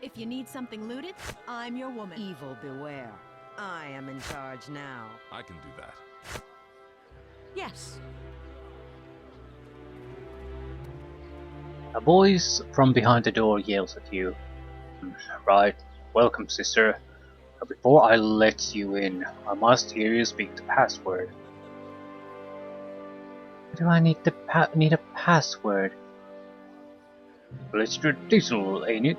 If you need something looted, I'm your woman. Evil beware. I am in charge now. I can do that. Yes. A voice from behind the door yells at you. Right, welcome, sister. But before I let you in, I must hear you speak the password. Do I need a password? Well, it's traditional, ain't it?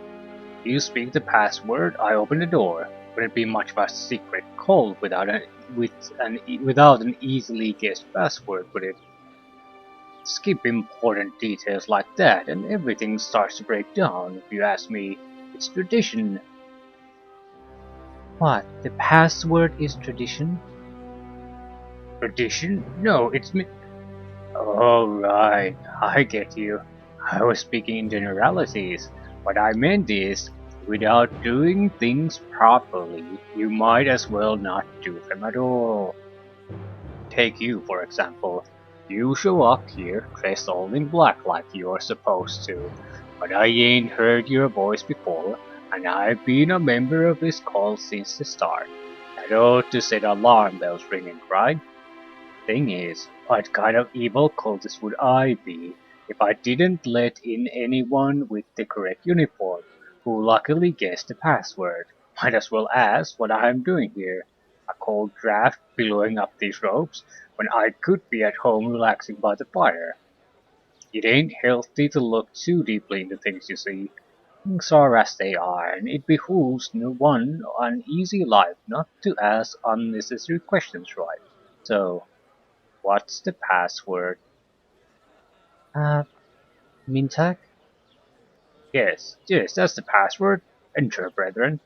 You speak the password, I open the door. Wouldn't be much of a secret call without an easily guessed password, would it? Skip important details like that, and everything starts to break down. If you ask me, it's tradition. What? The password is tradition? Tradition? No, it's me. Oh, right, I get you. I was speaking in generalities. What I meant is, without doing things properly, you might as well not do them at all. Take you, for example. You show up here dressed all in black like you're supposed to, but I ain't heard your voice before, and I've been a member of this call since the start. That ought to set alarm bells ringing, right? Thing is, what kind of evil cultist would I be if I didn't let in anyone with the correct uniform, who luckily guessed the password? Might as well ask what I'm doing here. A cold draft billowing up these ropes, when I could be at home relaxing by the fire. It ain't healthy to look too deeply into things, you see. Things are as they are, and it behooves no one on easy life not to ask unnecessary questions, right? So, what's the password? Uh, Mintag? Yes, that's the password. Enter, brethren.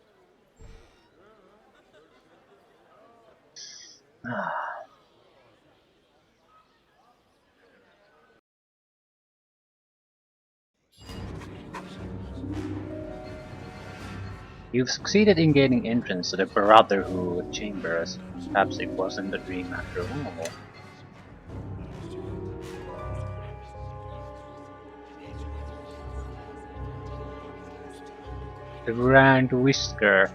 You've succeeded in gaining entrance to the Brotherhood chambers. Perhaps it wasn't a dream after all. The Grand Whisker.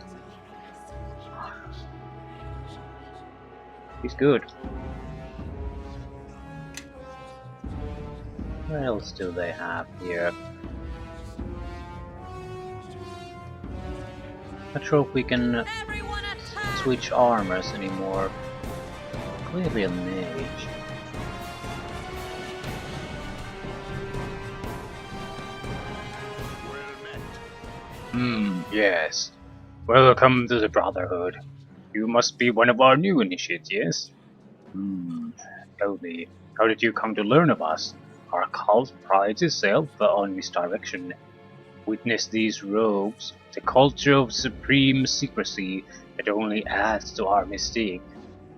He's good. What else do they have here? Not sure if we can switch armors anymore. Clearly a mage. Yes. Welcome to the Brotherhood. You must be one of our new initiates, yes? Tell me, how did you come to learn of us? Our cult prides itself on misdirection. Witness these robes, the culture of supreme secrecy that only adds to our mystique.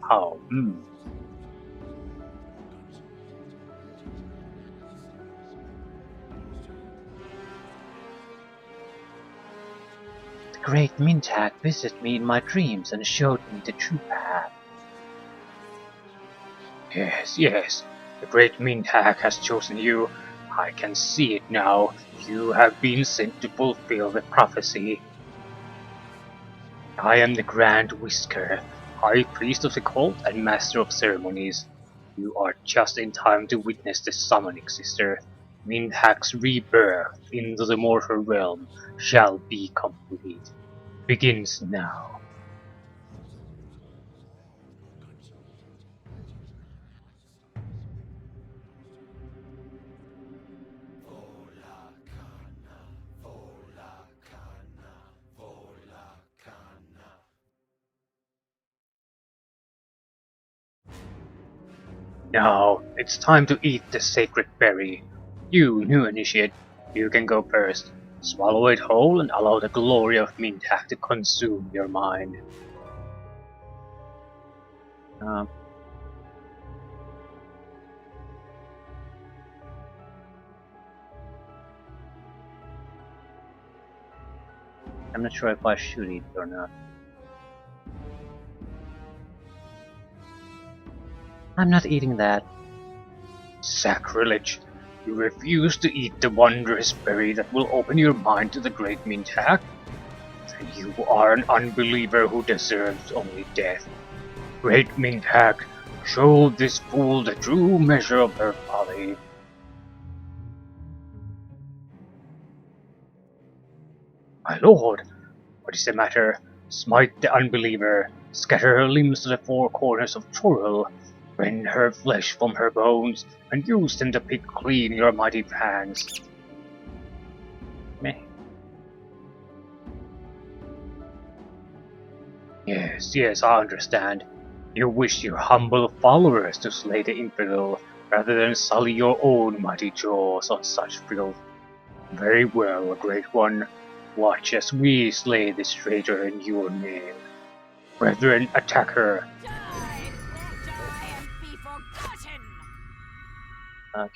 How? The great Mintag visited me in my dreams and showed me the true path. Yes, the great Mintag has chosen you. I can see it now. You have been sent to fulfill the prophecy. I am the Grand Whisker, High Priest of the cult and Master of Ceremonies. You are just in time to witness the summoning, sister. Mintag's rebirth into the mortal realm shall be complete. Begins now. Now, it's time to eat the sacred berry. You, new initiate, you can go first. Swallow it whole and allow the glory of Mintag to consume your mind. Uh, I'm not sure if I should eat it or not. I'm not eating that. Sacrilege! You refuse to eat the wondrous berry that will open your mind to the great Mintag? You are an unbeliever who deserves only death. Great Minghak, show this fool the true measure of her folly. My lord, what is the matter? Smite the unbeliever, scatter her limbs to the four corners of Toril, rend her flesh from her bones, and use them to pick clean your mighty hands. Meh. Yes, I understand. You wish your humble followers to slay the infidel, rather than sully your own mighty jaws on such filth. Very well, Great One. Watch as we slay this traitor in your name. Brethren, attack her!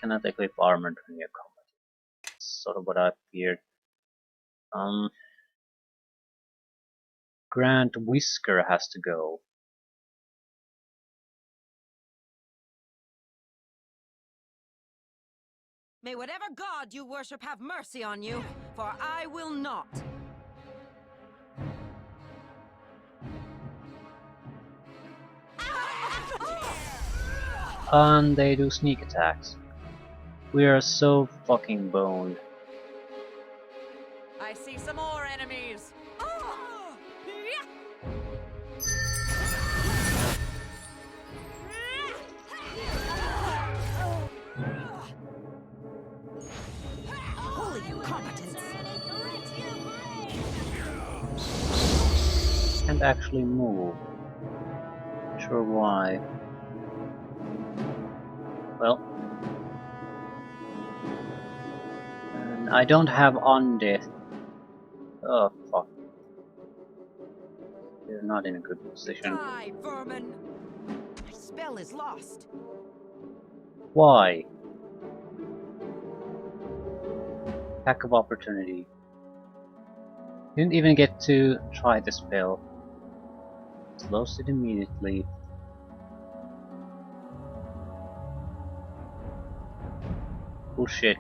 Cannot equip armor during your combat. Sort of what I feared. Grant Whisker has to go. May whatever god you worship have mercy on you, for I will not. And they do sneak attacks. We are so fucking boned. I see some more enemies. Holy incompetence! Can't actually move. Not sure why. Well. And I don't have undeath. Oh fuck. They're not in a good position. Die, vermin! My spell is lost. Why? Attack of opportunity. Didn't even get to try the spell. Lost it immediately. Bullshit.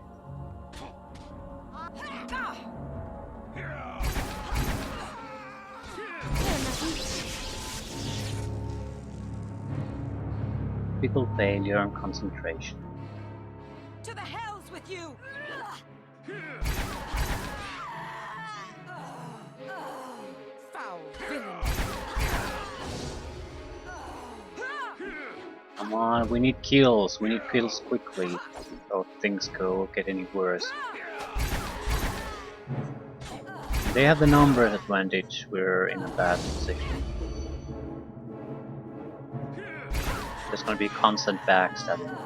Critical failure and concentration. To the hells with you! Foul villain! Come on, we need kills. We need kills quickly. Or things get any worse. They have the numbers advantage. We're in a bad position. There's gonna be constant backstabbing.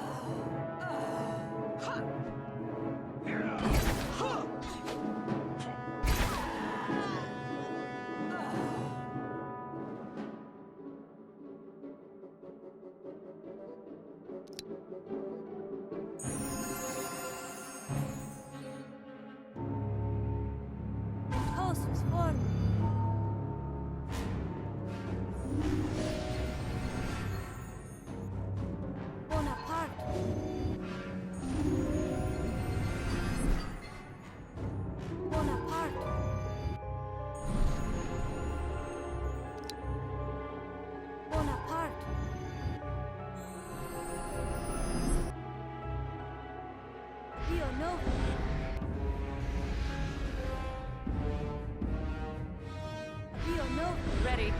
Ready.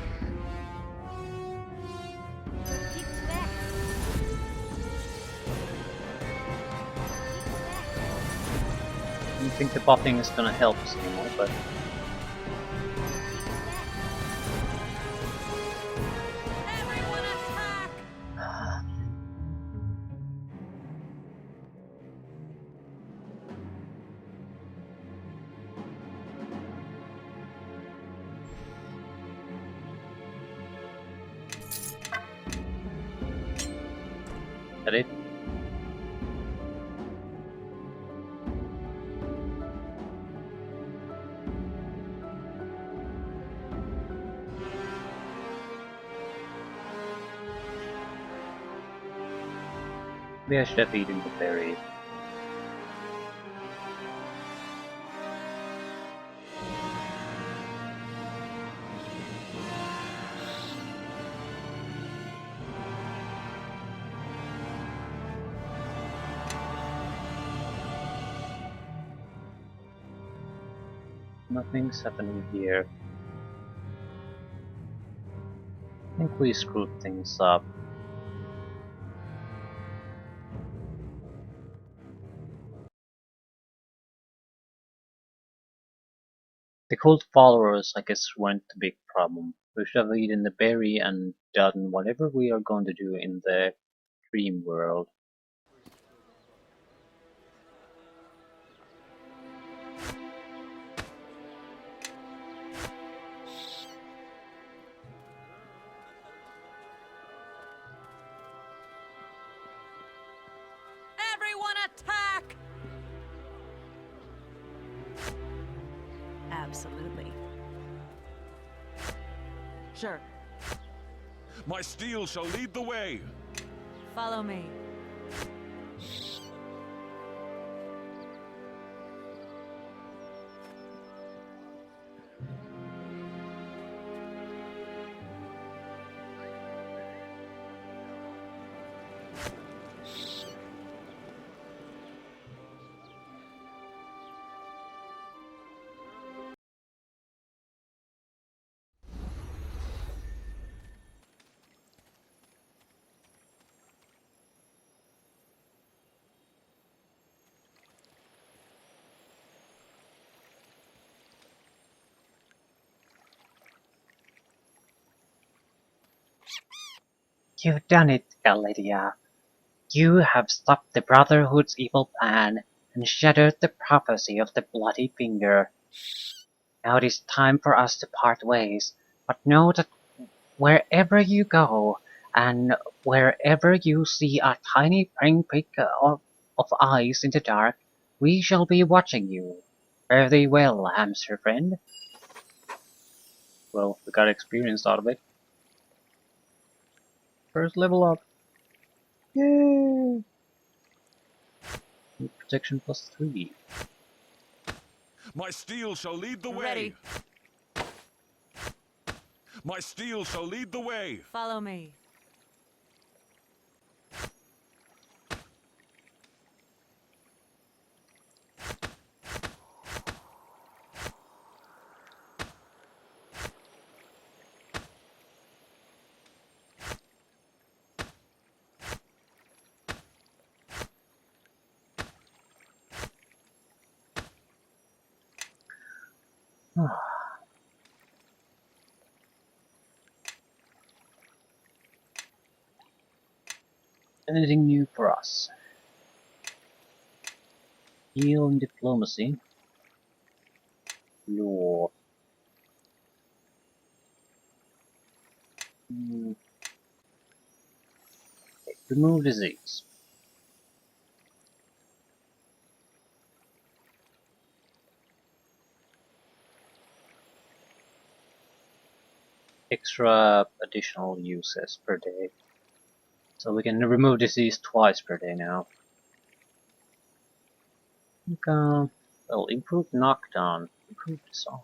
I don't think the buffing is gonna help us anymore, but Everyone attack! that it? Maybe I should have eaten the berry. Nothing's happening here. I think we screwed things up. The cult followers, I guess, weren't the big problem. We should have eaten the berry and done whatever we are going to do in the dream world. Everyone attack! Absolutely. Sure. My steel shall lead the way. Follow me. You've done it, Galadia. You have stopped the Brotherhood's evil plan and shattered the prophecy of the Bloody Finger. Now it is time for us to part ways, but know that wherever you go, and wherever you see a tiny pinprick of eyes in the dark, we shall be watching you. Fare thee well, hamster friend. Well, we got experience out of it. First level up. Yay! Protection plus 3. My steel shall lead the way. Ready. My steel shall lead the way. Follow me. Anything new for us? Heal and diplomacy. Law. Hmm. Okay, remove disease. Extra additional uses per day. So we can remove disease twice per day now. Okay. Well, improved knockdown, improved disarm.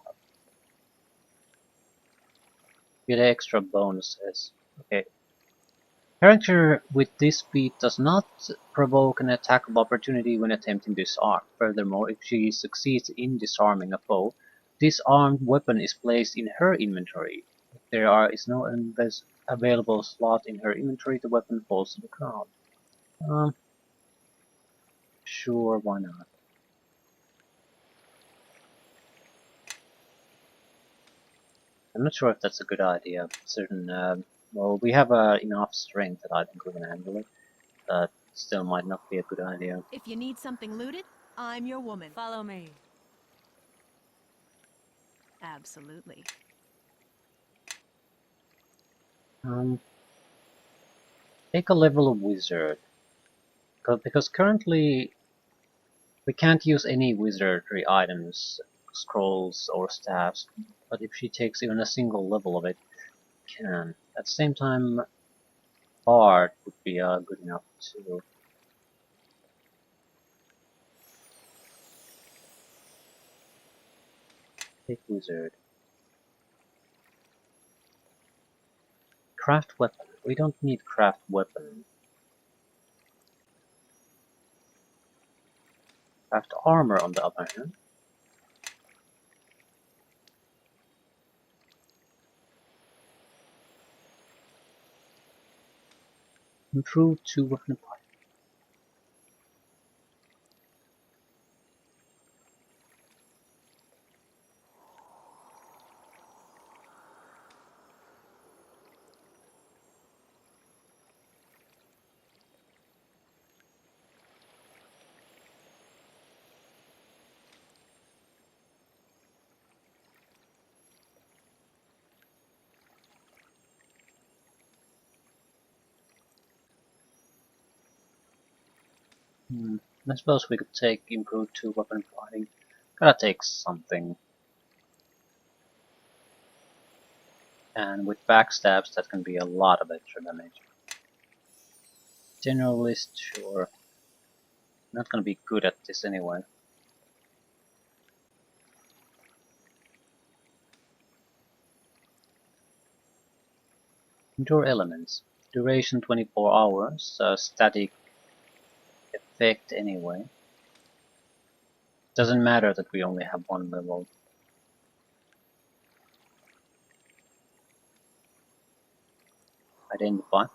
Get extra bonuses. Okay. Character with this speed does not provoke an attack of opportunity when attempting disarm. Furthermore, if she succeeds in disarming a foe, this armed weapon is placed in her inventory. If there is no available slot in her inventory, the weapon falls to the ground. Sure, why not? I'm not sure if that's a good idea. Well, we have enough strength that I think we can handle it. But still might not be a good idea. If you need something looted, I'm your woman. Follow me. Absolutely. Take a level of wizard. Because currently we can't use any wizardry items, scrolls or staffs. But if she takes even a single level of it, we can. At the same time, bard would be good enough too. Take wizard. Craft weapon. We don't need craft weapon. Craft armor on the other hand. Improve 2 weapon party. I suppose we could take improve 2 weapon fighting. Gotta take something. And with backstabs that can be a lot of extra damage. Generalist, sure. Not gonna be good at this anyway. Endure elements. Duration 24 hours, static effect anyway. Doesn't matter that we only have 1 level. Identify.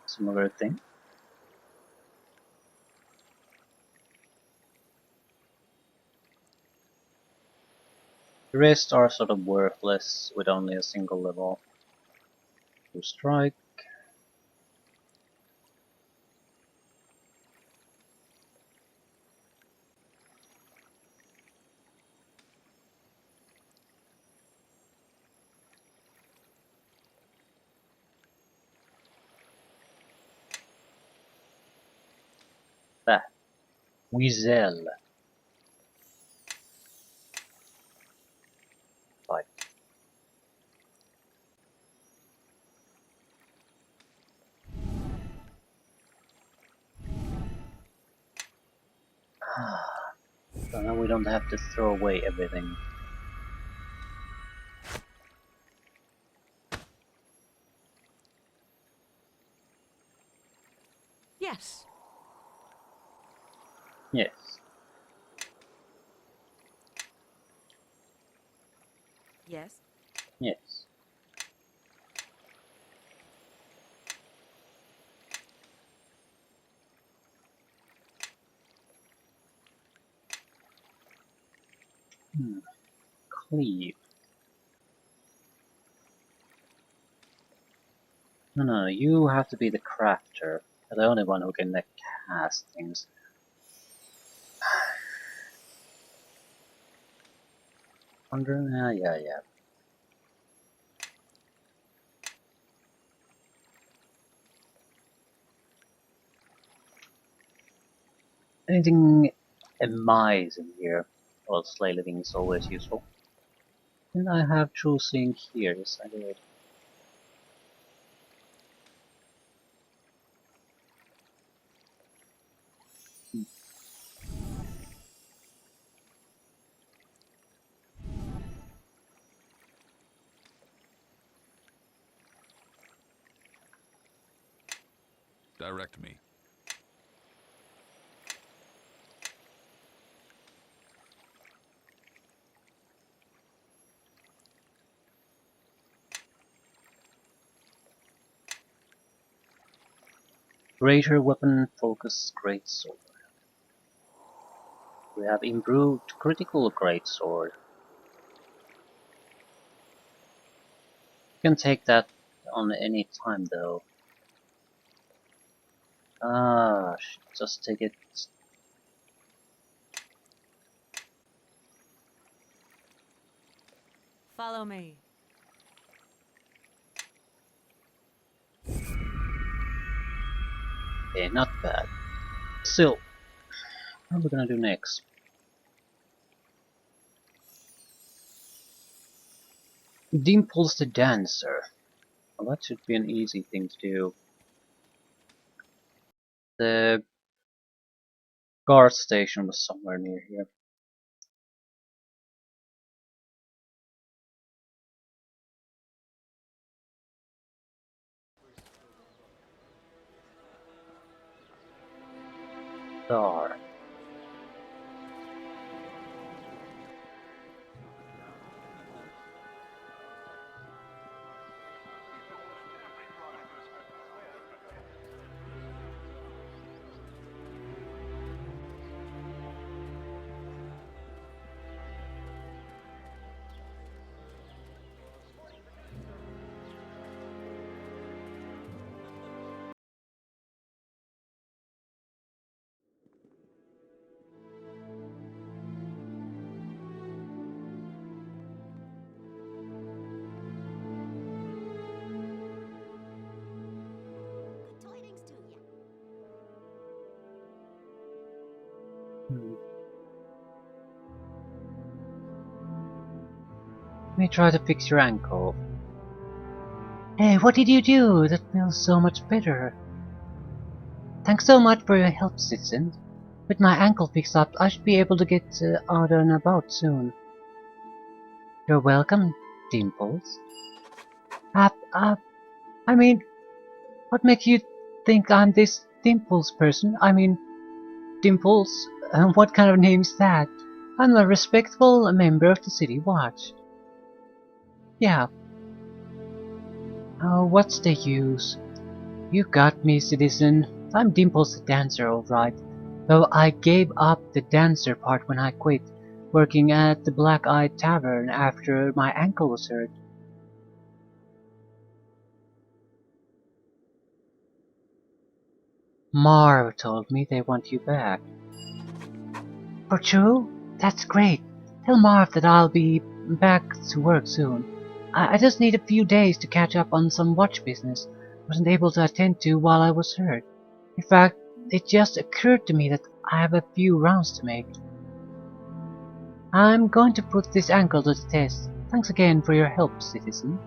Similar thing. The rest are sort of worthless with only a single level. To strike. That. Weasel. Fight. So now we don't have to throw away everything. Yes. Yes. Yes. Yes. Cleave. No, you have to be the crafter. You're the only one who can cast things. Wondering? Yeah. Anything amazing here? Well, sleigh living is always useful. And I have true seeing here, yes I did. Direct me. Greater weapon focus greatsword. We have improved critical greatsword. You can take that on any time though. Just take it. Follow me. Okay, not bad. Still, what are we gonna do next? Dimples the Dancer. Well, that should be an easy thing to do. The guard station was somewhere near here. There. Hmm. Let me try to fix your ankle. Hey, what did you do? That feels so much better. Thanks so much for your help, citizen. With my ankle fixed up, I should be able to get out and about soon. You're welcome, Dimples. I mean, what makes you think I'm this Dimples person? I mean, Dimples? What kind of name is that? I'm a respectable member of the City Watch. Yeah. Oh, what's the use? You got me, citizen. I'm Dimples the dancer, alright. Though I gave up the dancer part when I quit, working at the Black Eye Tavern after my ankle was hurt. Marv told me they want you back. For true? That's great. Tell Marv that I'll be back to work soon. I just need a few days to catch up on some watch business I wasn't able to attend to while I was hurt. In fact, it just occurred to me that I have a few rounds to make. I'm going to put this ankle to the test. Thanks again for your help, citizen.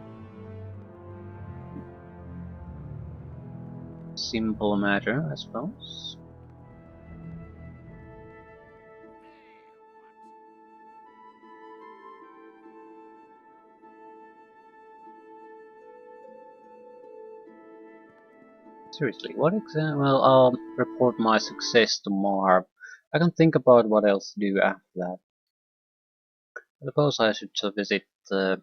Simple matter, I suppose. Seriously, what exam? Well, I'll report my success to Marv. I can think about what else to do after that. I suppose I should visit the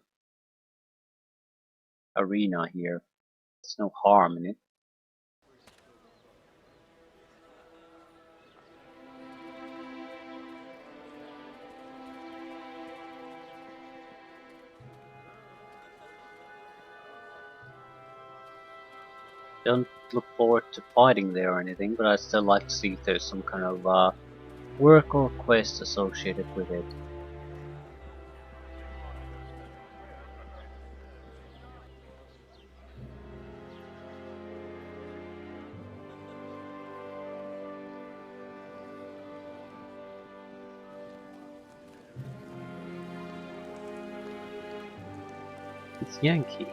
arena here. There's no harm in it. Don't look forward to fighting there or anything, but I'd still like to see if there's some kind of work or quest associated with it. It's Yankee.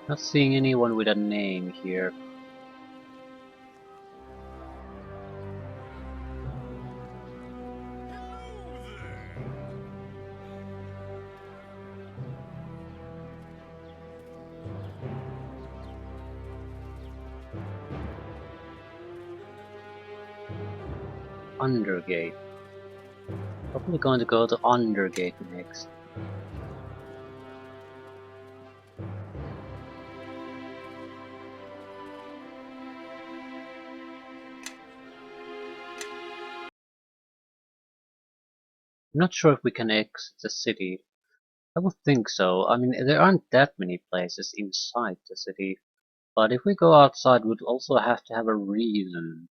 Not seeing anyone with a name here. Undergate. Probably going to go to Undergate next. I'm not sure if we can exit the city. I would think so. I mean, there aren't that many places inside the city. But if we go outside, we'd also have to have a reason.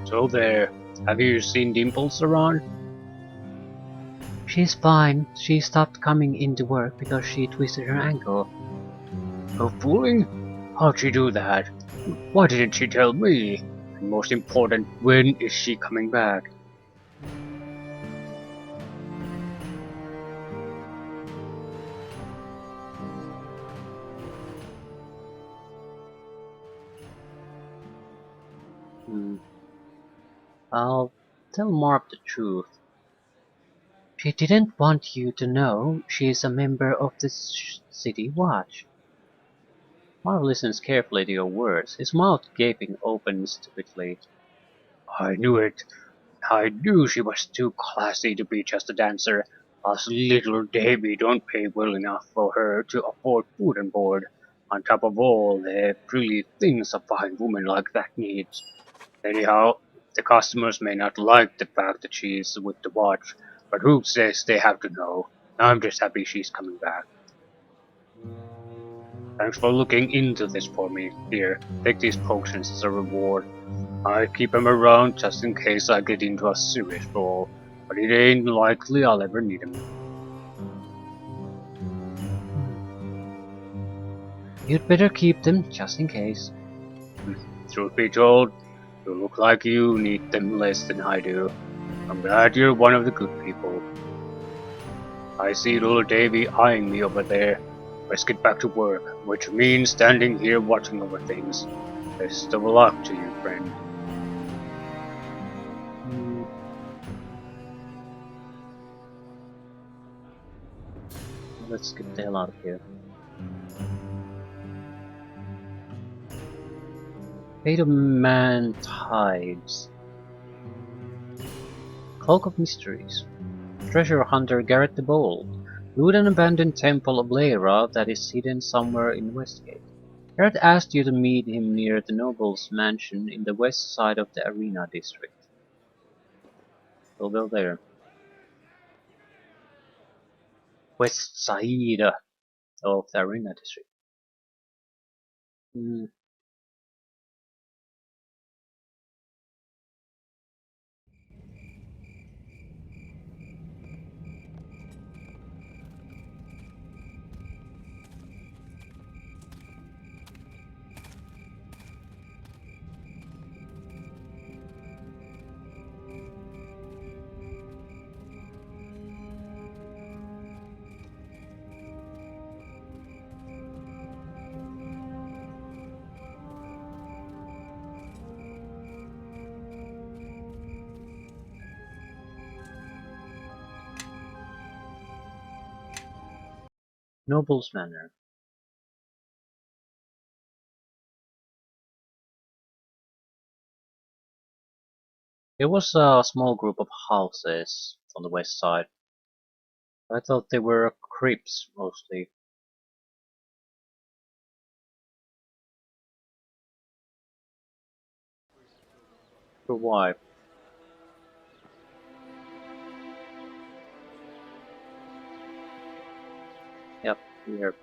So there, have you seen Dimples around? She's fine. She stopped coming into work because she twisted her ankle. No fooling? How'd she do that? Why didn't she tell me? And most important, when is she coming back? I'll tell Marv the truth. She didn't want you to know she is a member of the City Watch. Marv listens carefully to your words, his mouth gaping open stupidly. I knew it. I knew she was too classy to be just a dancer. Us little Davy don't pay well enough for her to afford food and board. On top of all the pretty things a fine woman like that needs. Anyhow, the customers may not like the fact that she is with the watch, But who says they have to know? I'm just happy she's coming back. Thanks for looking into this for me. Here, take these potions as a reward. I keep them around just in case I get into a serious brawl, but it ain't likely I'll ever need them. You'd better keep them just in case. Truth be told, you look like you need them less than I do. I'm glad you're one of the good people. I see little Davy eyeing me over there. Let's get back to work, which means standing here watching over things. Best of luck to you, friend. Let's get the hell out of here. Fate of Man Tides. Cloak of Mysteries. Treasure hunter Garrett the Bold. Loot an abandoned temple of Lyra that is hidden somewhere in Westgate. Garrett asked you to meet him near the noble's mansion in the west side of the Arena district. We'll go there. West side of the Arena district. Noble's Manor. It was a small group of houses on the west side. I thought they were crypts mostly. For why? Yep, here.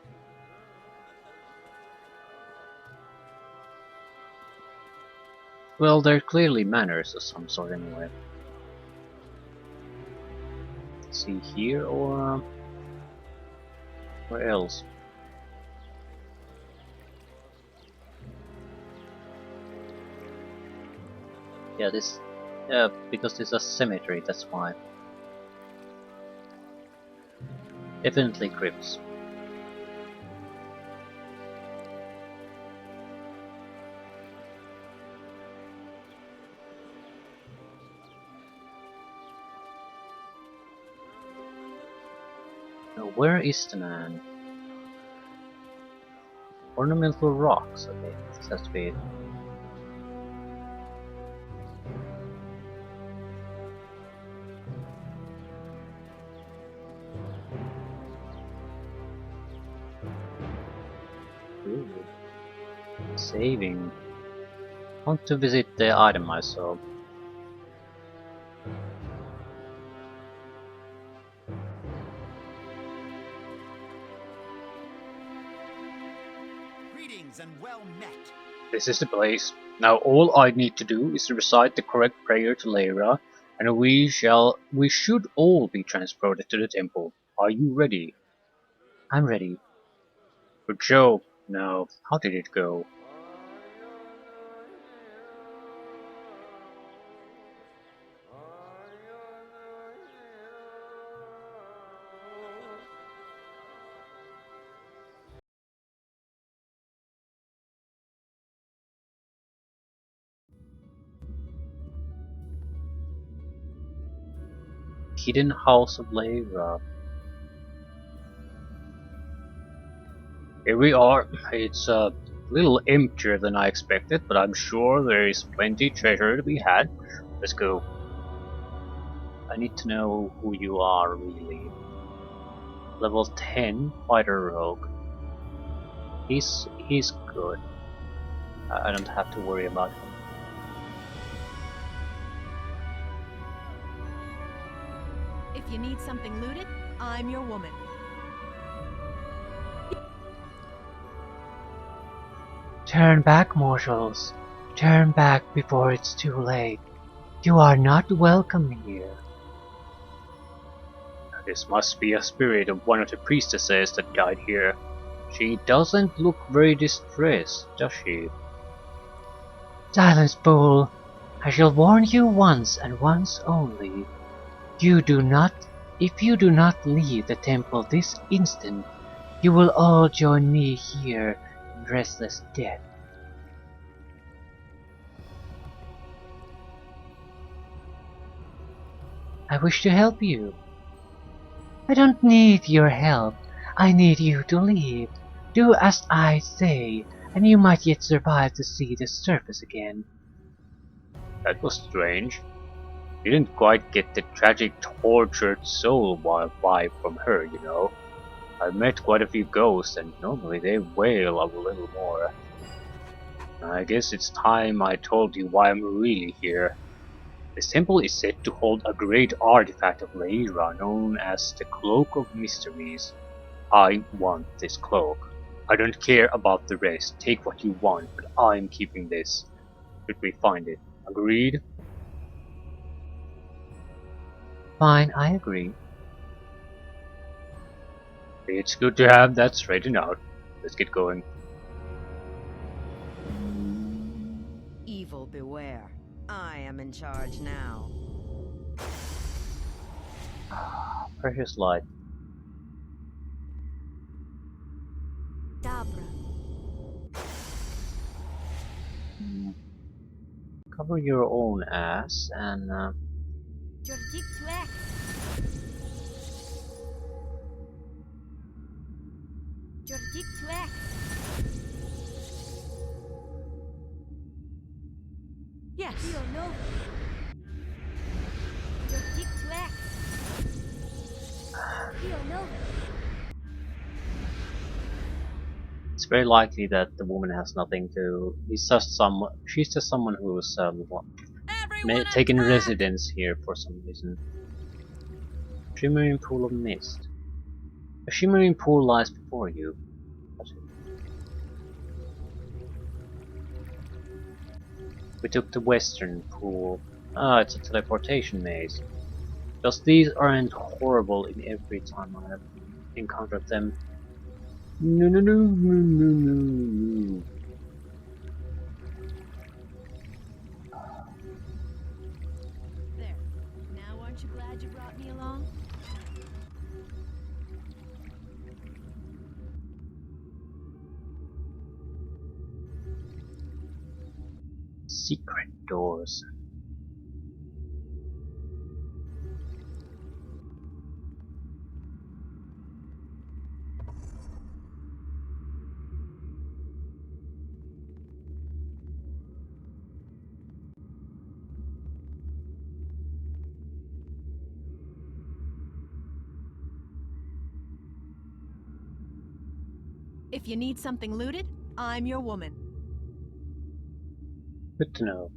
Well, they're clearly manners of some sort anyway. Let's see here or where else? Yeah, this. Yeah, because it's a cemetery, that's why. Definitely crypts. Now, where is the man? Ornamental rocks, okay, this has to be it. Ooh. Saving. Want to visit the item I saw. Greetings and well met. This is the place. Now all I need to do is to recite the correct prayer to Lyra, and we should all be transported to the temple. Are you ready? I'm ready. Good show. Now, how did it go? Hidden House of Lyra. Here we are. It's a little emptier than I expected, but I'm sure there is plenty treasure to be had. Let's go. I need to know who you are, really. Level 10 Fighter Rogue. He's good. I don't have to worry about him. If you need something looted, I'm your woman. Turn back, mortals. Turn back before it's too late. You are not welcome here. This must be a spirit of one of the priestesses that died here. She doesn't look very distressed, does she? Silence, fool! I shall warn you once and once only. If you do not leave the temple this instant, you will all join me here in restless death. I wish to help you. I don't need your help. I need you to leave. Do as I say, and you might yet survive to see the surface again. That was strange. Didn't quite get the tragic tortured soul vibe from her, you know. I've met quite a few ghosts and normally they wail a little more. I guess it's time I told you why I'm really here. This temple is said to hold a great artifact of Leira known as the Cloak of Mysteries. I want this cloak. I don't care about the rest. Take what you want, but I'm keeping this. Should we find it? Agreed? Fine, I agree. It's good to have that straightened out. Let's get going. Evil beware. I am in charge now. Precious light. Dabra. Cover your own ass and Yes. it's very likely that the woman has nothing to. She's just someone who's taken residence here for some reason. Shimmering pool of mist. A shimmering pool lies before you. We took the western pool. Ah, it's a teleportation maze. Just these aren't horrible in every time I have encountered them. No, no, no, no, no, no, no. There. Now aren't you glad you brought me along? Secret doors. If you need something looted, I'm your woman. Good to know.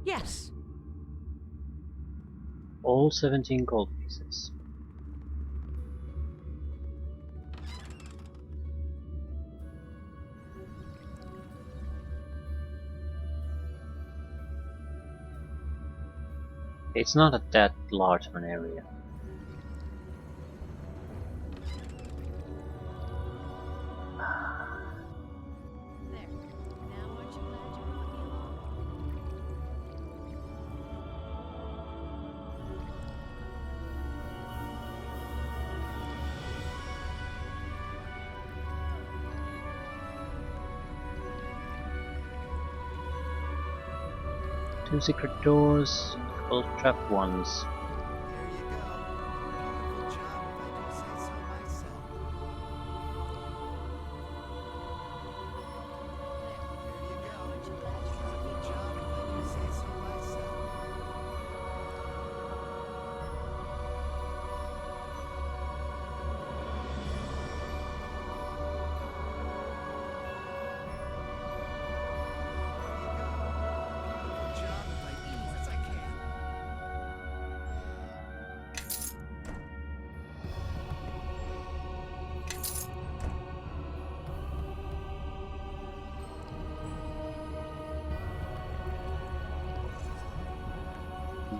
Yes. All 17 gold pieces. It's not that large of an area. There. Now aren't you glad you brought me along? Two secret doors, full trap ones.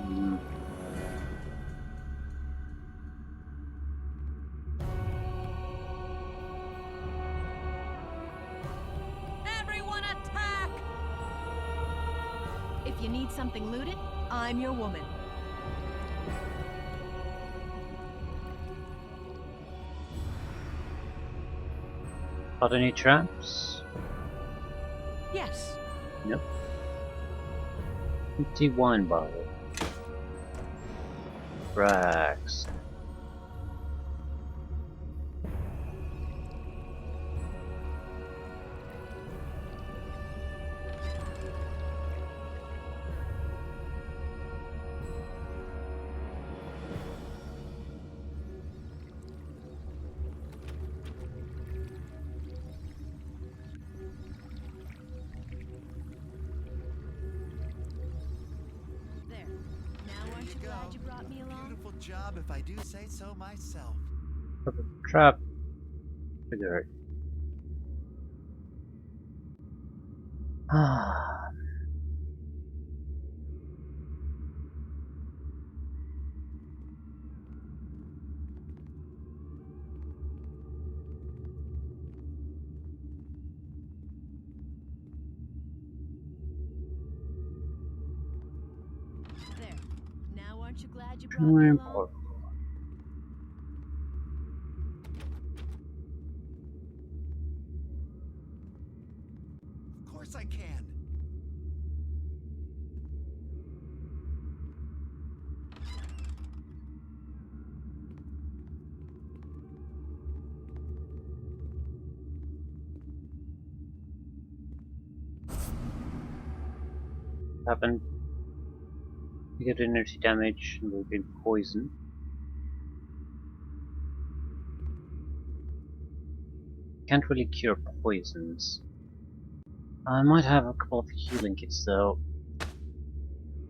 Hmm. Everyone attack! If you need something looted, I'm your woman. Got any traps? Yes. Nope. Empty wine bottle. Rags. There. Now aren't you glad you brought me along? Beautiful job, if I do say so myself. Trap. Triggered. Ah. There. Now aren't you glad you brought More me along? important. Of course I can. Happened. You get energy damage and we've been poisoned. Can't really cure poisons. I might have a couple of healing kits though.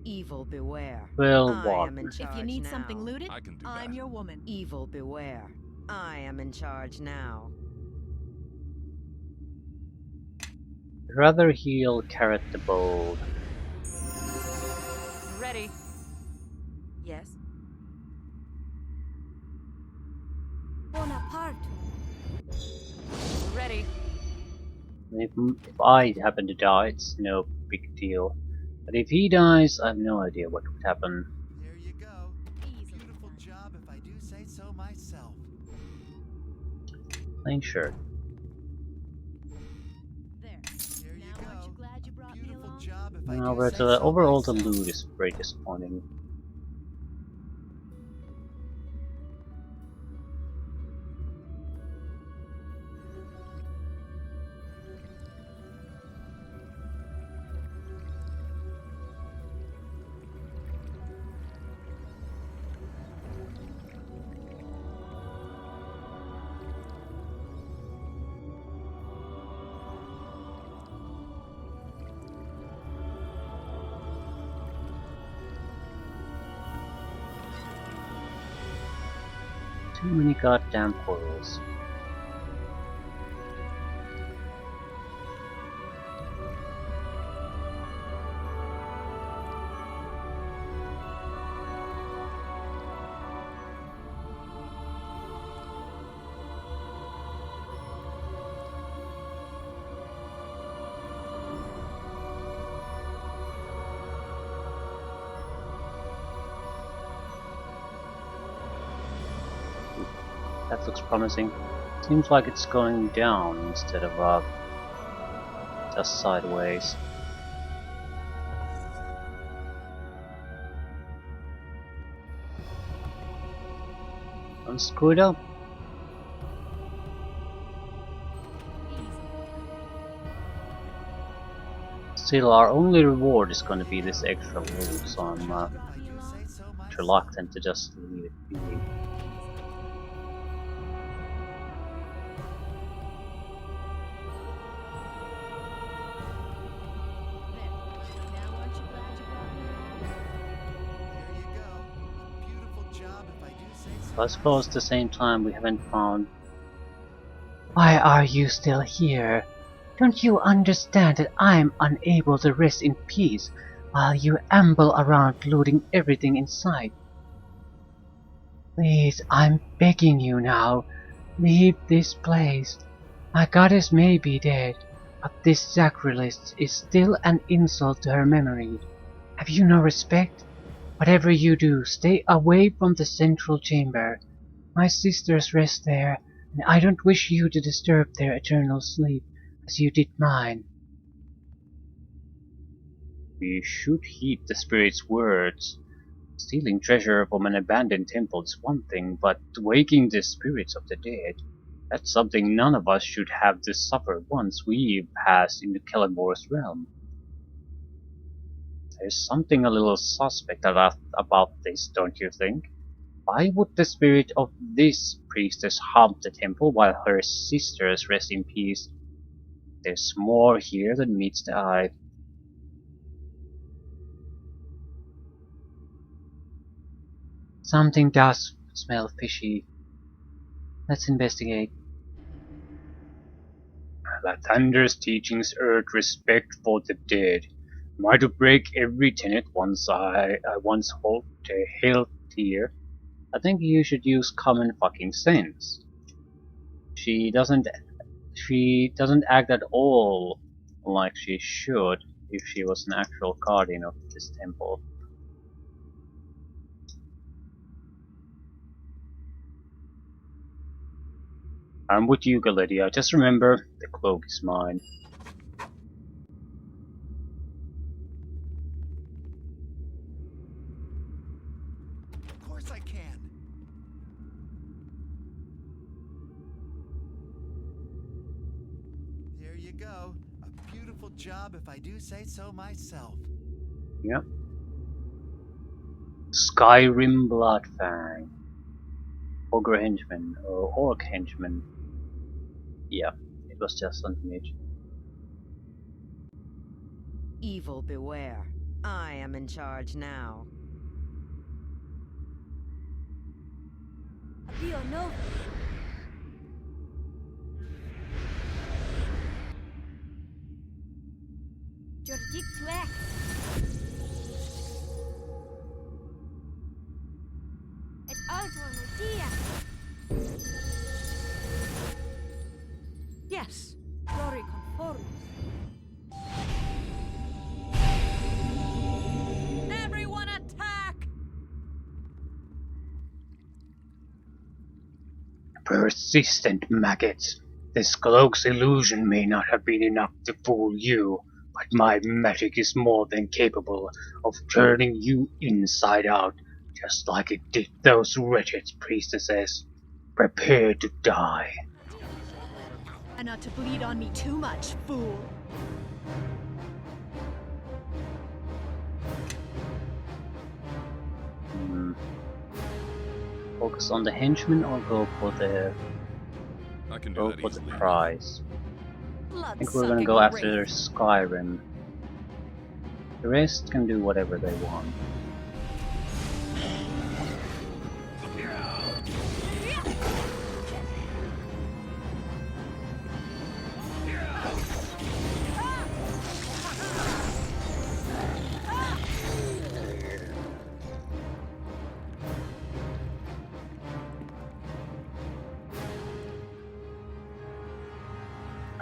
Evil beware. Well, I what? am in charge If you need now. something looted, I can do I'm that. your woman. Evil beware. I am in charge now. Rather heal Carrot the Bold. Ready? Yes. Bonaparte. Ready? If I happen to die, it's no big deal. But if he dies, I have no idea what would happen. There you go. Easily Beautiful done. job, if I do say so myself. Plain shirt. There. There you Now aren't you go. glad you brought me Beautiful along? job, if I No, do but say so overall the myself. loot is very disappointing. Too many goddamn portals. That looks promising. Seems like it's going down instead of just sideways. Don't screw it up. Still, our only reward is going to be this extra loot, so I'm If I do say so myself. reluctant to just leave it be. There. Now aren't you glad you brought me along? There you go. Beautiful job, if I do say so But I suppose at the same time we haven't found. Why are you still here? Don't you understand that I'm unable to rest in peace while you amble around looting everything in sight. Please, I'm begging you now, leave this place. My goddess may be dead, but this sacrilege is still an insult to her memory. Have you no respect? Whatever you do, stay away from the central chamber. My sisters rest there, and I don't wish you to disturb their eternal sleep, as you did mine. We should heed the spirit's words. Stealing treasure from an abandoned temple is one thing, but waking the spirits of the dead, that's something none of us should have to suffer once we pass into Celebor's realm. There's something a little suspect about this, don't you think? Why would the spirit of this priestess haunt the temple while her sisters rest in peace? There's more here than meets the eye. Something does smell fishy. Let's investigate. Lathander's teachings urge respect for the dead. Am I to break every tenet I once held here? I think you should use common fucking sense. She doesn't act at all like she should if she was an actual guardian of this temple. I'm with you, Galadia. Just remember, the cloak is mine. Of course I can. There you go. A beautiful job if I do say so myself. Yep. Skyrim Bloodfang. Ogre Henchman, or Orc Henchman. Yeah, it was just an image. Evil beware. I am in charge now. Dio no. Jordik Twek. Et alto no dia. Yes. Glory conform. Everyone attack! Persistent maggots. This cloak's illusion may not have been enough to fool you, but my magic is more than capable of turning you inside out, just like it did those wretched priestesses. Prepare to die. And not to bleed on me too much, fool. Focus on the henchman or go for the I can do that for the easily. prize. I think we're gonna Blood-sucking go after wraith. Skyrim. The rest can do whatever they want.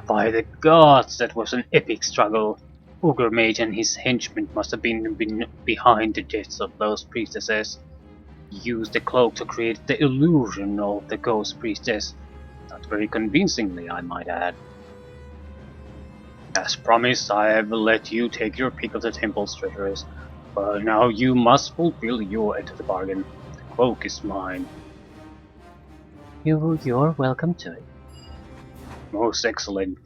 By the gods, that was an epic struggle. Ogre Mage and his henchmen must have been behind the deaths of those priestesses. He used the cloak to create the illusion of the ghost priestess. Not very convincingly, I might add. As promised, I have let you take your pick of the temple's treasures, but now you must fulfill your end of the bargain. The cloak is mine. You're welcome to it. Most excellent.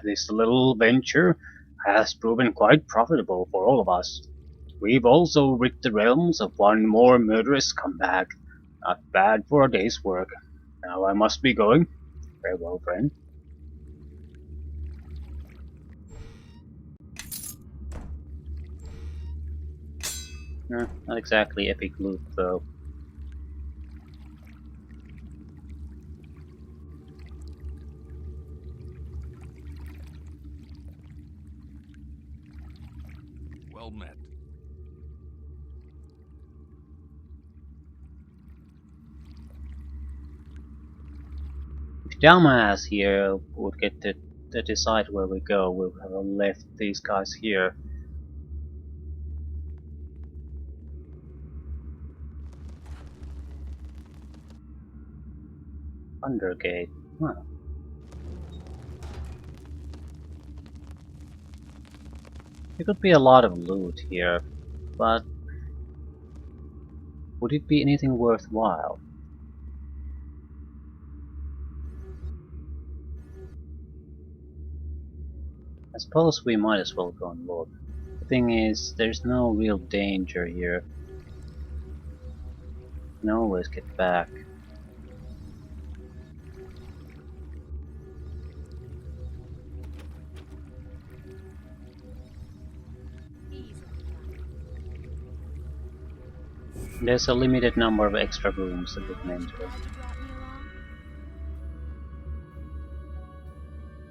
This little venture has proven quite profitable for all of us. We've also rid the realms of one more murderous scumbag. Not bad for a day's work. Now I must be going. Farewell, friend. Not exactly epic loot, though. Well met. Dumbass here would get to decide where we go. We'll have left these guys here. Undergate. Huh. There could be a lot of loot here, but would it be anything worthwhile? I suppose we might as well go and look. The thing is, there's no real danger here. We can always get back. Easy. There's a limited number of extra rooms that we can enter. Glad you brought me along.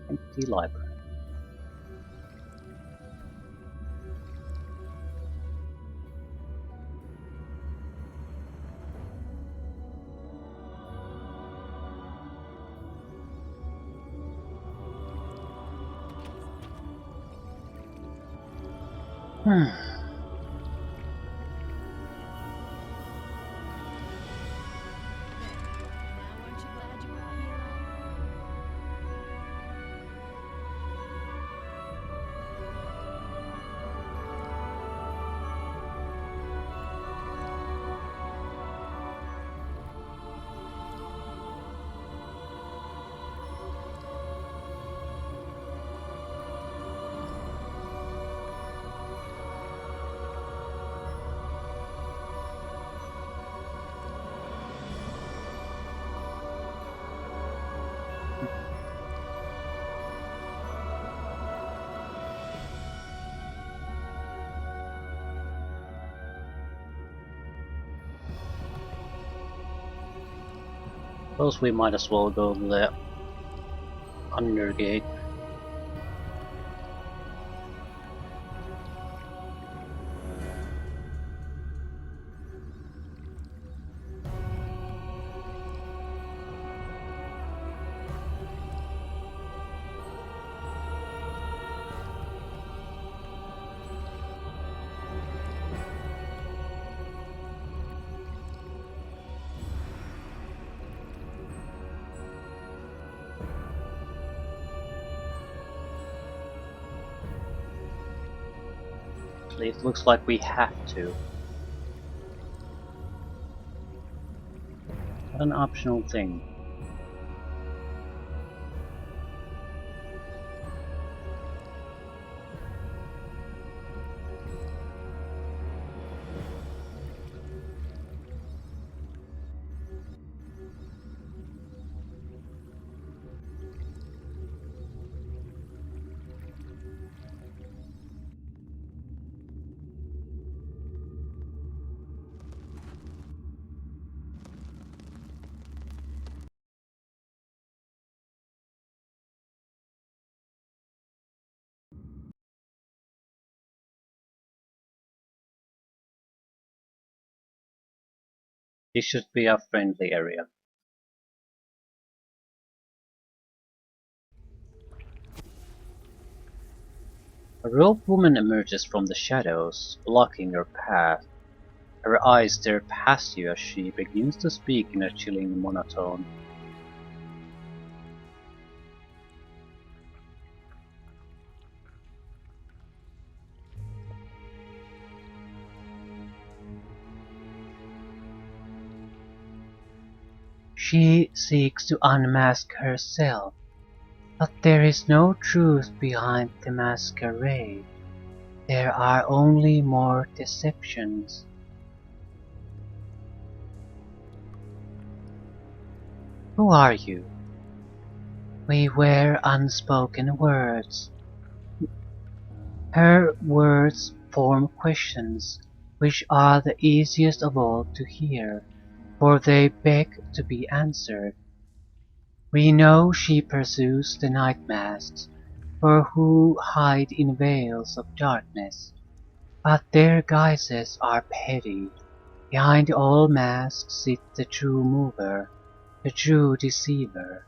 Empty library. Now aren't you glad you brought me along? Suppose we might as well go to the Undergate. It looks like we have to. What an optional thing. This should be a friendly area. A robed woman emerges from the shadows, blocking your path. Her eyes stare past you as she begins to speak in a chilling monotone. She seeks to unmask herself, but there is no truth behind the masquerade. There are only more deceptions. Who are you? We wear unspoken words. Her words form questions, which are the easiest of all to hear, for they beg to be answered. We know she pursues the night masks, for who hide in veils of darkness, but their guises are petty. Behind all masks sits the true mover, the true deceiver.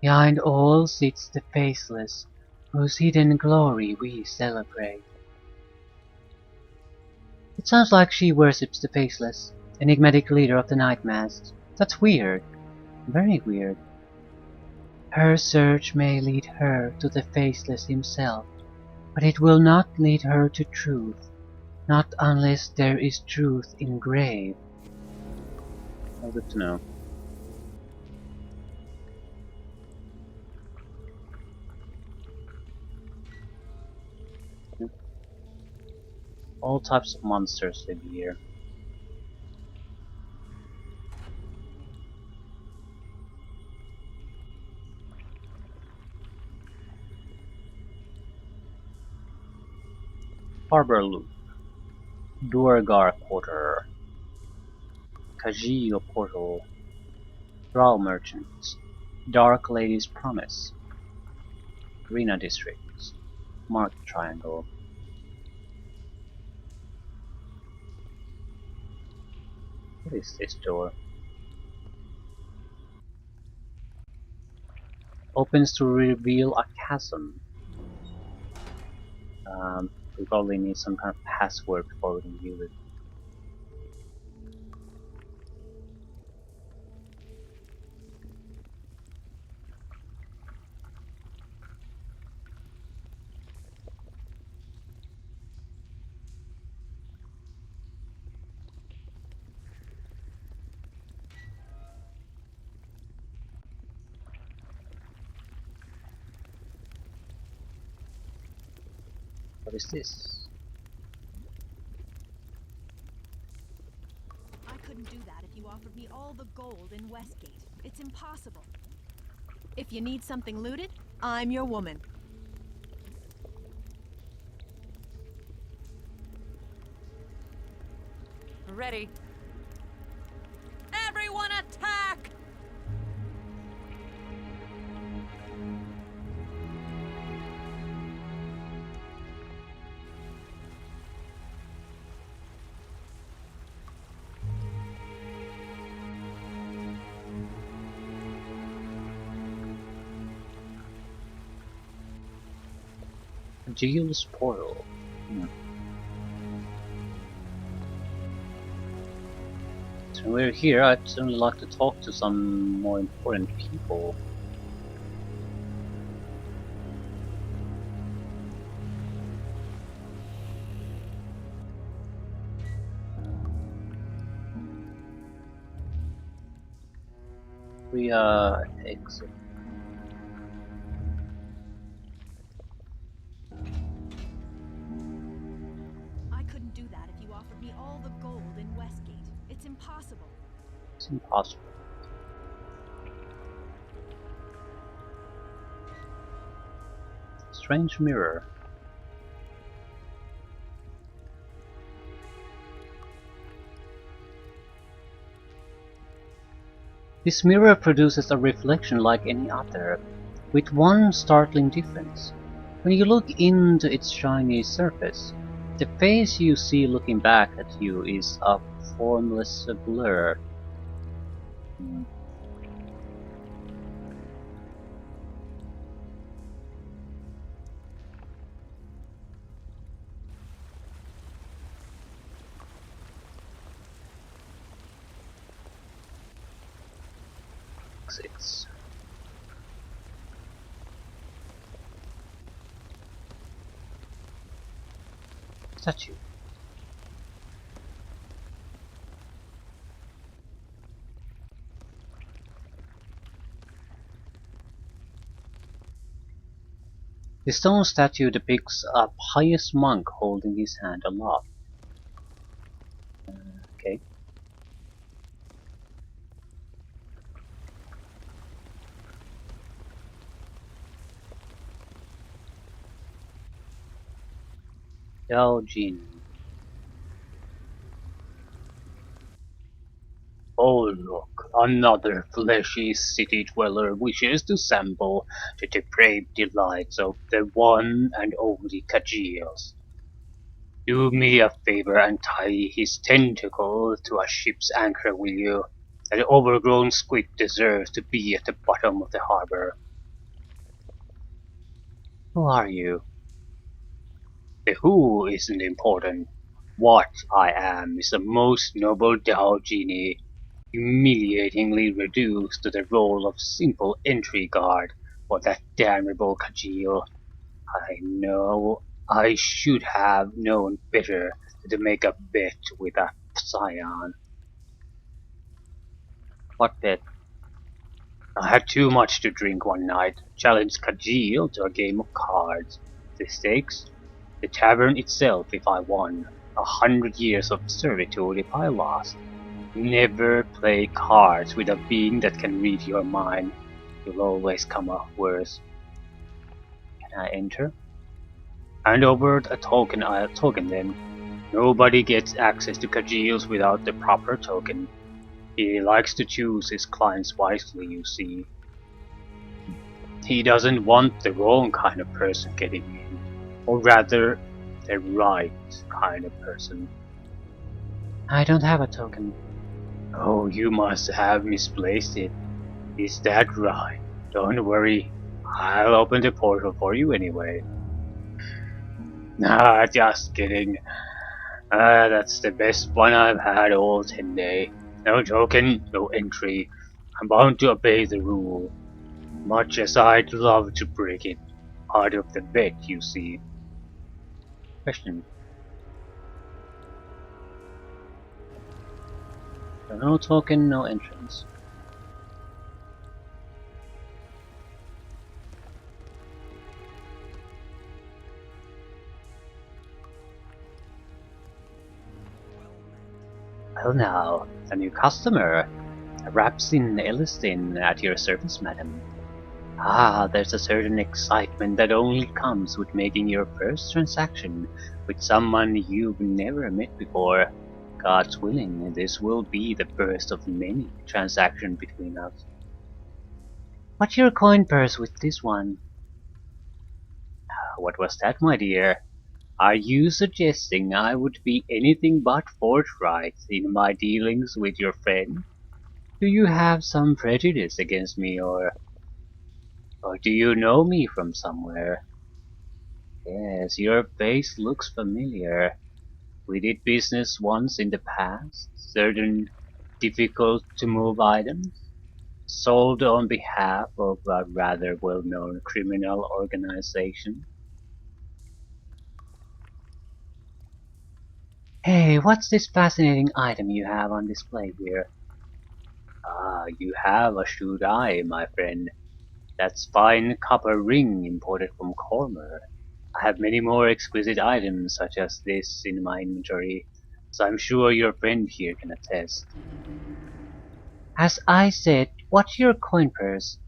Behind all sits the faceless, whose hidden glory we celebrate. It sounds like she worships the faceless, enigmatic leader of the Night Masks. That's weird. Very weird. Her search may lead her to the faceless himself, but it will not lead her to truth. Not unless there is truth engraved. Oh, good to know. All types of monsters live here. Harbor Loop, Duergar Quarter, Kajio Portal, Drow Merchants, Dark Lady's Promise, Arena District, Market Triangle. What is this door? Opens to reveal a chasm. We probably need some kind of password before we can use it. What is this? I couldn't do that if you offered me all the gold in Westgate. It's impossible. If you need something looted, I'm your woman. Ready. Everyone attack! Giles Portal. So we're here, I'd certainly like to talk to some more important people. We exit. I couldn't do that if you offered me all the gold in Westgate. It's impossible. It's impossible. Strange mirror. This mirror produces a reflection like any other, with one startling difference. When you look into its shiny surface, the face you see looking back at you is a formless blur. Exits. Statue. The stone statue depicts a pious monk holding his hand aloft. Okay. Yao Jin. Oh look, another fleshy city dweller wishes to sample the depraved delights of the one and only Kajios. Do me a favor and tie his tentacle to a ship's anchor, will you? That overgrown squid deserves to be at the bottom of the harbor. Who are you? The who isn't important. What I am is a most noble Dao genie, humiliatingly reduced to the role of simple entry guard for that damnable Kajil. I know I should have known better than to make a bet with a scion. What bet? I had too much to drink one night, challenged Kajil to a game of cards. The stakes? The tavern itself if I won, 100 years of servitude if I lost. Never play cards with a being that can read your mind. You'll always come up worse. Can I enter? Hand over a token then. Nobody gets access to Kajils without the proper token. He likes to choose his clients wisely, you see. He doesn't want the wrong kind of person getting in, or rather, the right kind of person. I don't have a token. Oh, you must have misplaced it. Is that right? Don't worry, I'll open the portal for you anyway. Nah, just kidding. That's the best one I've had all 10 day. No token, no entry. I'm bound to obey the rule. Much as I'd love to break it. Part of the bet, you see. Question. So no token, no entrance. Well now, a new customer. Rapsin Elliston at your service, madam. Ah, there's a certain excitement that only comes with making your first transaction with someone you've never met before. God's willing, this will be the first of many transactions between us. What's your coin purse with this one? What was that, my dear? Are you suggesting I would be anything but forthright in my dealings with your friend? Do you have some prejudice against me, or do you know me from somewhere? Yes, your face looks familiar. We did business once in the past. Certain difficult to move items sold on behalf of a rather well-known criminal organization. Hey, what's this fascinating item you have on display here? Ah, you have a shrewd eye, my friend. That's fine copper ring imported from Cormer. I have many more exquisite items such as this in my inventory, so I'm sure your friend here can attest. As I said, watch your coin purse.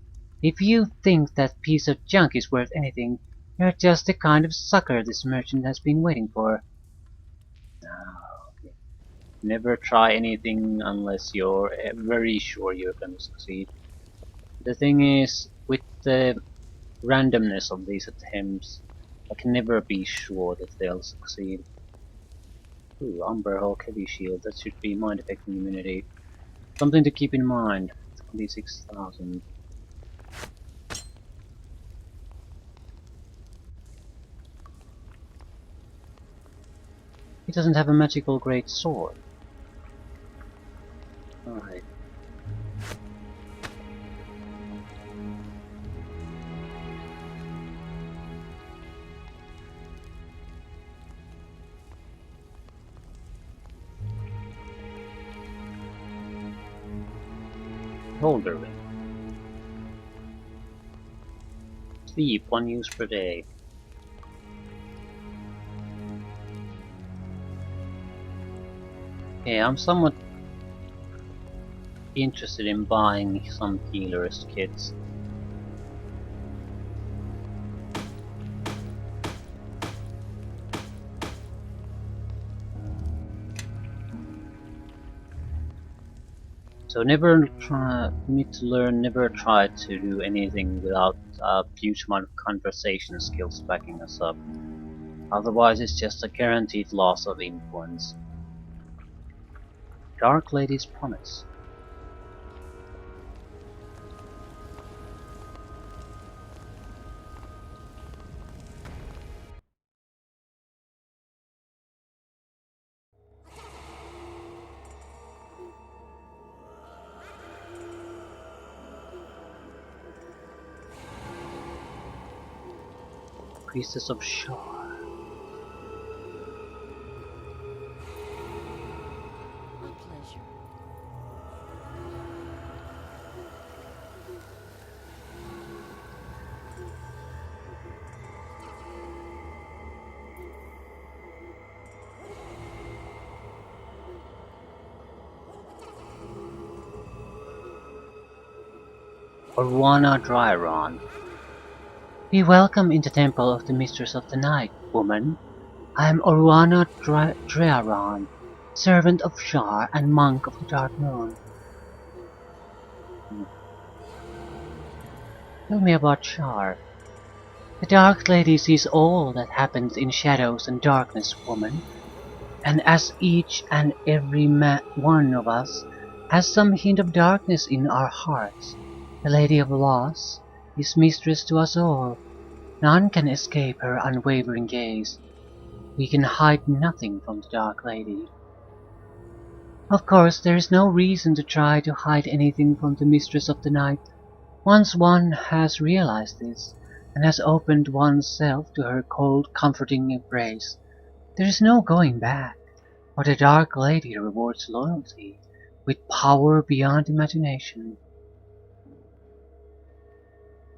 If you think that piece of junk is worth anything, you're just the kind of sucker this merchant has been waiting for. No, never try anything unless you're very sure you're gonna succeed. The thing is, with the randomness of these attempts, I can never be sure that they'll succeed. Ooh, Umber Hulk Heavy Shield, that should be mind affecting immunity. Something to keep in mind. 26,000. He doesn't have a magical great sword. Alright. Holder ring. Sleep, 1 use per day. Okay, I'm somewhat interested in buying some healers kits. So never need to learn, never try to do anything without a huge amount of conversation skills backing us up. Otherwise it's just a guaranteed loss of influence. Dark Lady's Promise. Priestess of Shar. A pleasure. Orwana Dryron. Be welcome in the temple of the Mistress of the Night, woman. I am Orwana Dryron, servant of Shar and monk of the Dark Moon. Tell me about Shar. The Dark Lady sees all that happens in shadows and darkness, woman. And as each and every one of us has some hint of darkness in our hearts, the Lady of Loss is mistress to us all. None can escape her unwavering gaze. We can hide nothing from the Dark Lady. Of course, there is no reason to try to hide anything from the Mistress of the Night. Once one has realized this, and has opened one's self to her cold, comforting embrace, there is no going back. For the Dark Lady rewards loyalty with power beyond imagination.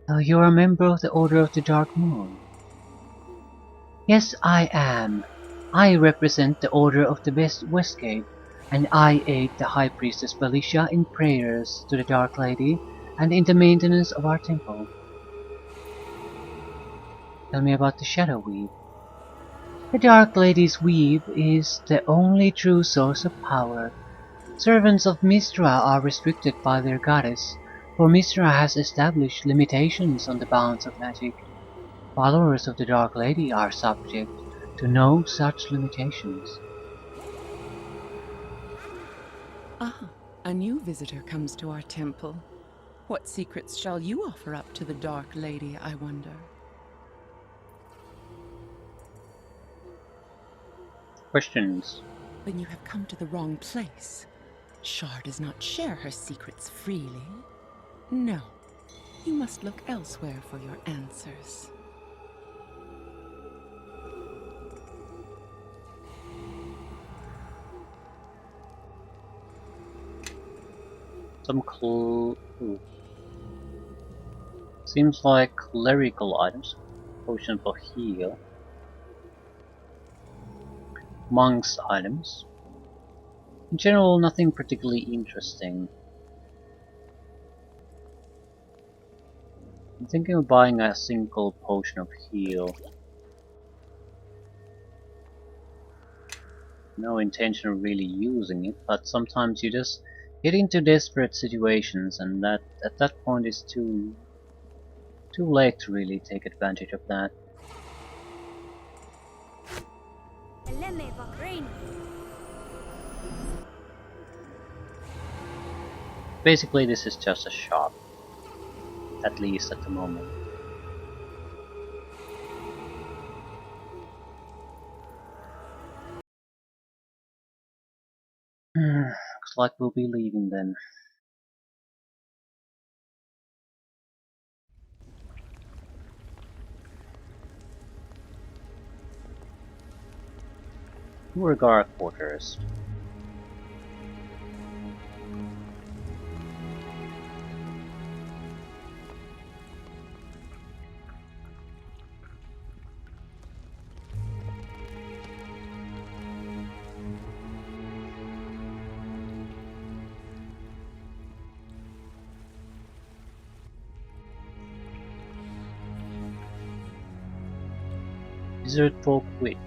So you are a member of the Order of the Dark Moon? Yes, I am. I represent the Order of the Westgate, and I aid the High Priestess Felicia in prayers to the Dark Lady and in the maintenance of our temple. Tell me about the Shadow Weave. The Dark Lady's weave is the only true source of power. Servants of Mistra are restricted by their goddess, for Mistra has established limitations on the bounds of magic. Followers of the Dark Lady are subject to no such limitations. Ah, a new visitor comes to our temple. What secrets shall you offer up to the Dark Lady, I wonder? Questions? Then you have come to the wrong place. Shar does not share her secrets freely. No, you must look elsewhere for your answers. Some seems like clerical items. Potion for heal. Monk's items. In general, nothing particularly interesting. I'm thinking of buying a single potion of heal. No intention of really using it, but sometimes you just get into desperate situations, and that at that point is too late to really take advantage of that. Basically, this is just a shop, at least at the moment. Looks like we'll be leaving then. Guard quarters. Desert Folk Witch.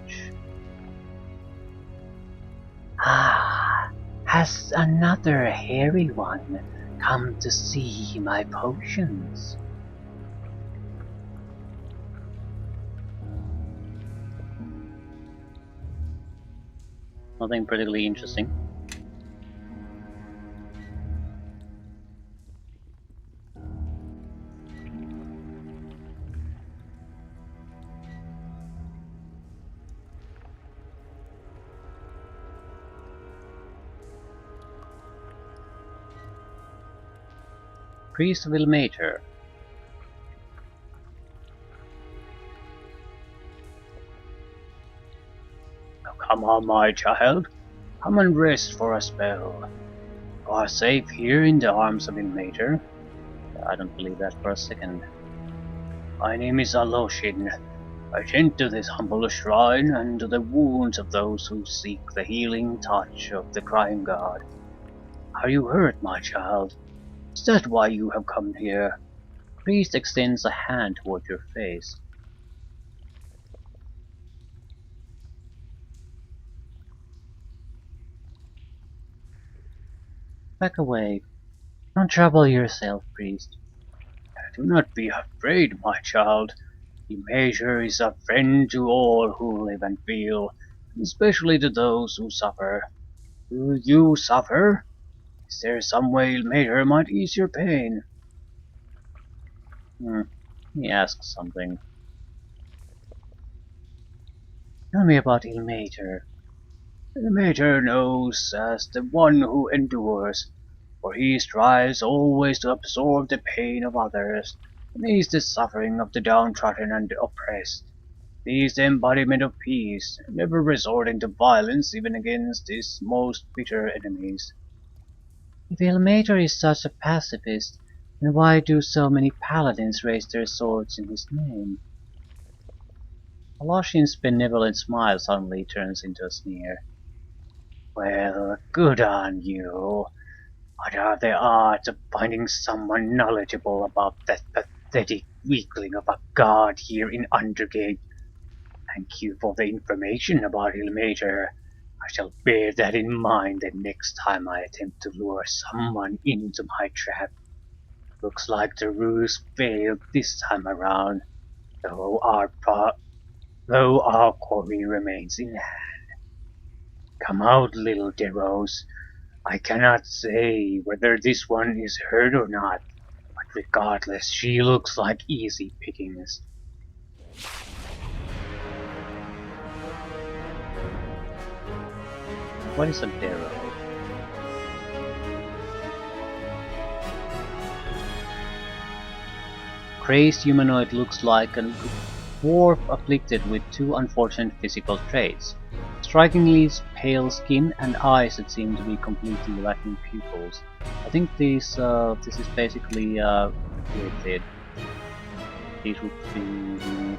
Ah, has another hairy one come to see my potions? Nothing particularly interesting. Priest of Ilmater. Come on, my child. Come and rest for a spell. You are safe here in the arms of Ilmater. I don't believe that for a second. My name is Aloshin. I tend to this humble shrine and to the wounds of those who seek the healing touch of the crying god. Are you hurt, my child? Is that why you have come here? Priest extends a hand toward your face. Back away. Don't trouble yourself, priest. Do not be afraid, my child. The Major is a friend to all who live and feel, especially to those who suffer. Do you suffer? Is there some way Major might ease your pain? He asks something. Tell me about Ilmater. Ilmater knows as the one who endures, for he strives always to absorb the pain of others, and ease the suffering of the downtrodden and the oppressed. He is the embodiment of peace, never resorting to violence even against his most bitter enemies. If Ilmater is such a pacifist, then why do so many paladins raise their swords in his name? Aloshin's benevolent smile suddenly turns into a sneer. Well, good on you. What are the odds of finding someone knowledgeable about that pathetic weakling of a god here in Undergate? Thank you for the information about Ilmater. I shall bear that in mind the next time I attempt to lure someone into my trap. Looks like the ruse failed this time around, though our quarry remains in hand. Come out, little Deros. I cannot say whether this one is hurt or not, but regardless, she looks like easy pickings. What is a Dero? Crazed humanoid looks like a dwarf afflicted with two unfortunate physical traits. Strikingly pale skin and eyes that seem to be completely lacking pupils. I think this is basically related. These would be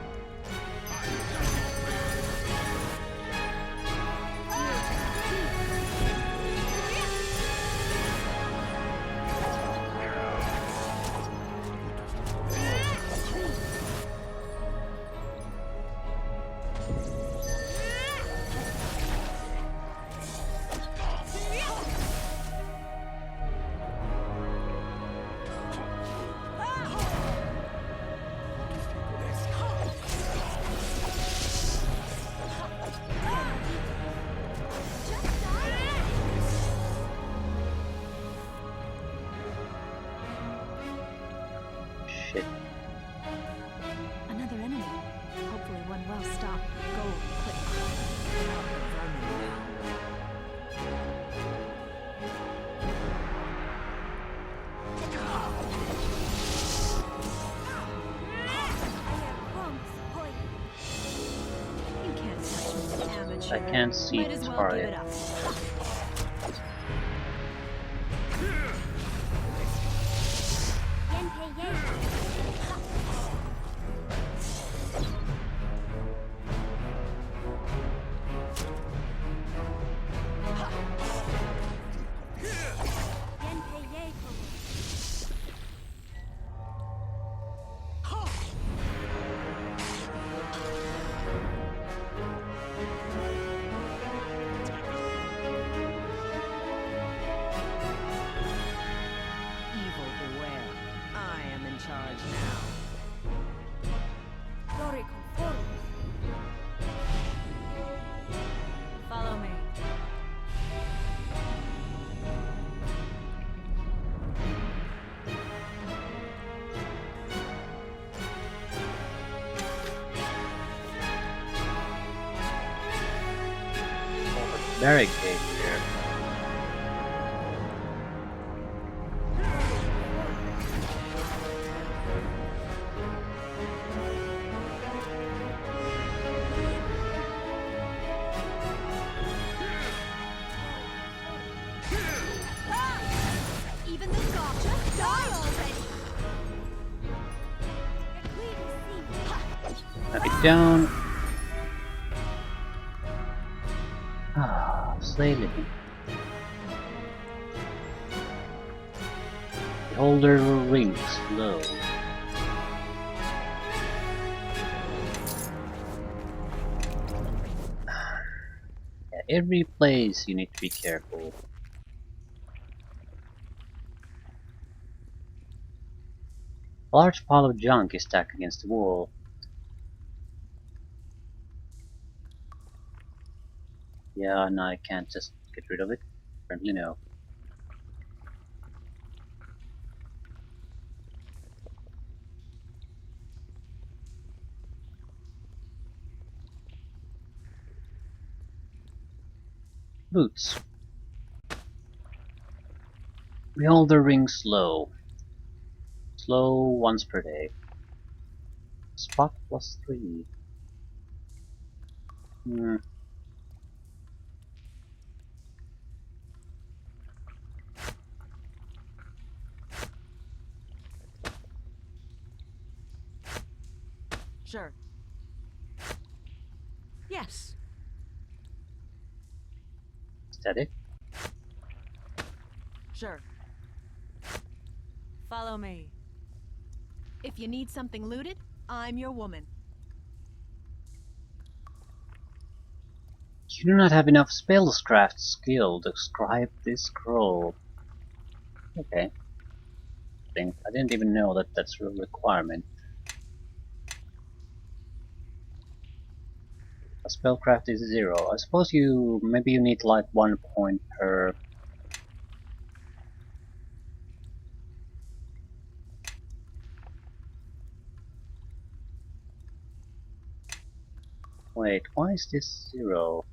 shit. Another enemy. Hopefully one well stocked gold quick. You can't touch me, amateur. I can't see Might this as well far give yet. it up. Evil beware. I am in charge now. Follow me. Barricade here. Even the god, just die already! Knock it down. Ah, slay living. Beholder rings low. Yeah, every place you need to be careful. A large pile of junk is stacked against the wall. Yeah, and I can't just get rid of it. Apparently no. Boots. Beholder rings slow. Slow once per day. Spot +3. Hmm. Sure. Yes. Static. Sure. Follow me. If you need something looted, I'm your woman. You do not have enough spellcraft skill to scribe this scroll. Okay. I didn't even know that that's a requirement. A spellcraft is 0. I suppose maybe you need like 1 point per. Wait, why is this 0?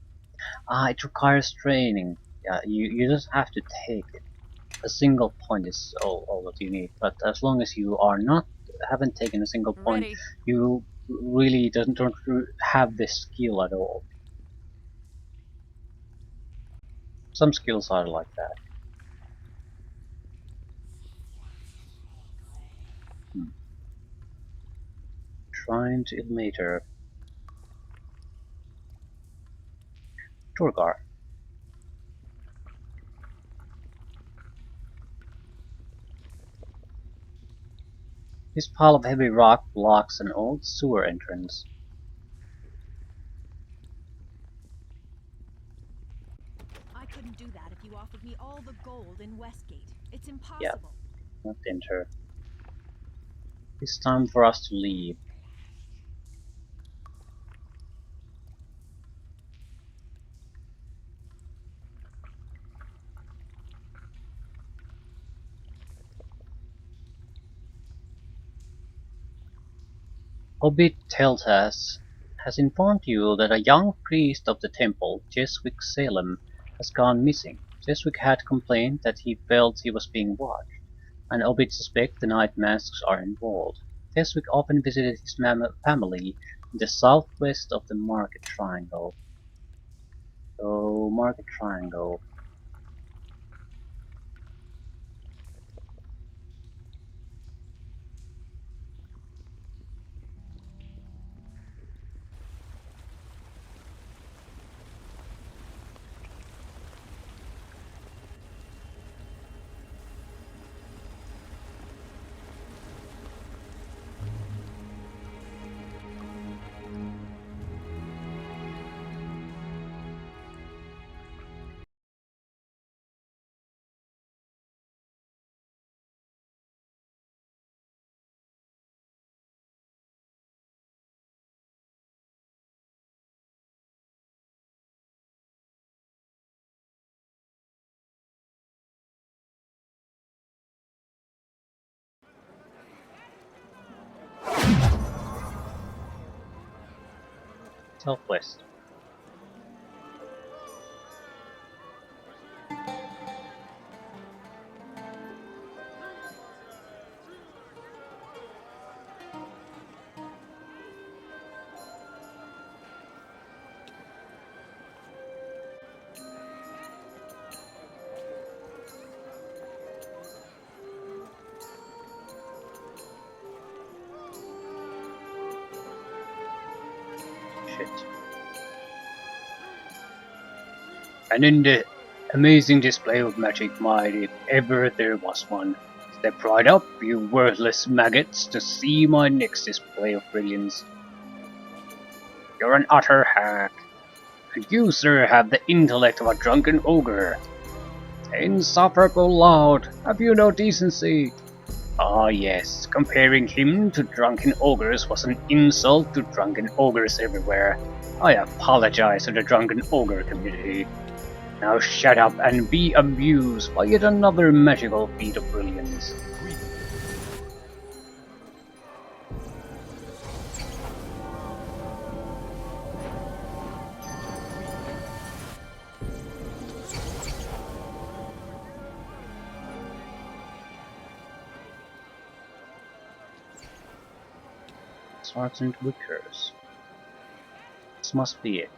Ah, it requires training. Yeah, you just have to take it. A single point is all that you need, but as long as you haven't taken a single point, Ready. you really don't have this skill at all. Some skills are like that. Shrine to Ilmater. Torgar. This pile of heavy rock blocks an old sewer entrance. I couldn't do that if you offered me all the gold in Westgate. It's Yeah, impossible. not enter. It's time for us to leave. Hobbit Teltas has informed you that a young priest of the temple, Jeswick Salem, has gone missing. Jeswick had complained that he felt he was being watched, and Hobbit suspect the Night Masks are involved. Jeswick often visited his family in the southwest of the Market Triangle. So, Market Triangle. Southwest. it. And in the amazing display of magic might, if ever there was one, step right up, you worthless maggots, to see my next display of brilliance. You're an utter hack, and you, sir, have the intellect of a drunken ogre. Insufferable loud, have you no decency? Ah yes, comparing him to drunken ogres was an insult to drunken ogres everywhere. I apologize to the drunken ogre community. Now shut up and be amused by yet another magical feat of brilliance. Sergeant Vickers. This must be it.